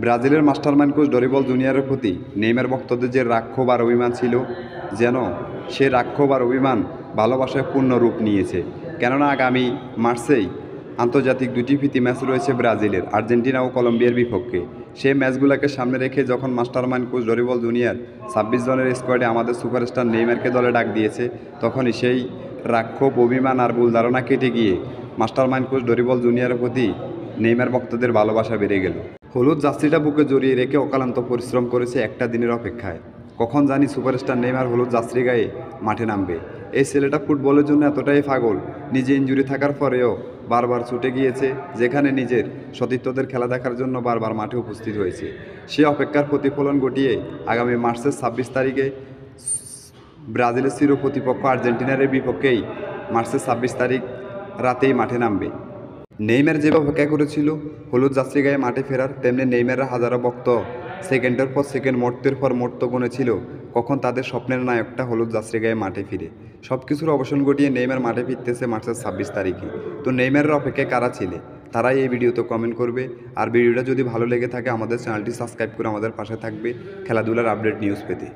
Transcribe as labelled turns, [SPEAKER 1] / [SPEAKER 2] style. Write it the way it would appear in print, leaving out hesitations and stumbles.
[SPEAKER 1] ব্রাজিলের mastermind coach Dorival জুনিয়রের প্রতি নেইমার ভক্তদের যে রাক্ষোভ আর অভিমান ছিল, যেন সে রাক্ষোভ আর অভিমান ভালোবাসায় পূর্ণ রূপ নিয়েছে। কেননা আগামী মার্চেই আন্তর্জাতিক দুটি প্রীতি ম্যাচ রয়েছে ব্রাজিলের, আর্জেন্টিনা ও কলম্বিয়ার বিপক্ষে। সেই ম্যাচগুলোকে সামনে রেখে যখন মাস্টারমাইন্ড কোচ ডরিবল জুনিয়র 26 জনের স্কোয়াডে আমাদের সুপারস্টার নেইমারকে দলে ডাক দিয়েছে, তখনই সেই রাক্ষোভ, অভিমান আর ভুল ধারণা কেটে গিয়ে মাস্টারমাইন্ড কোচ ডরিবল জুনিয়রের প্রতি নেইমার ভক্তদের ভালোবাসা বেড়ে গেল। হলুদ জার্সিটা বুকে জড়িয়ে রেখে অক্লান্ত পরিশ্রম করেছে একটা দিনের অপেক্ষায়। কখন জানি সুপারস্টার নেইমার হলুদ জার্সি গায়ে মাঠে নামবে। এই ছেলেটা ফুটবলের জন্য এতটাই পাগল, নিজে ইনজুরি থাকার পরেও বারবার ছুটে গিয়েছে, যেখানে নিজের সতীর্থদের খেলা দেখার জন্য বারবার মাঠে উপস্থিত হয়েছে। সে অপেক্ষার প্রতিফলন ঘটিয়ে আগামী মার্চের 26 তারিখে ব্রাজিলের চির প্রতিপক্ষ আর্জেন্টিনার বিপক্ষেই মার্চের 26 তারিখ রাতেই মাঠে নামবে। নেইমার যেভাবে অপেক্ষা করেছিল হলুদ জার্সি গায়ে মাঠে ফেরার, তেমনি নেইমারের হাজারো ভক্ত সেকেন্ডের পর সেকেন্ড, মুহূর্তের পর মুহূর্ত গুনেছিল কখন তাদের স্বপ্নের নায়কটা হলুদ জার্সি গায়ে মাঠে ফিরে। সব কিছুর অবসান ঘটিয়ে নেইমার মাঠে ফিরতেছে মার্চের 26 তারিখে। তো নেইমারের অপেক্ষায় কারা ছিলে, তারাই এই ভিডিওতে কমেন্ট করবে। আর ভিডিওটা যদি ভালো লেগে থাকে আমাদের চ্যানেলটি সাবস্ক্রাইব করে আমাদের পাশে থাকবে খেলাধুলার আপডেট নিউজ পেতে।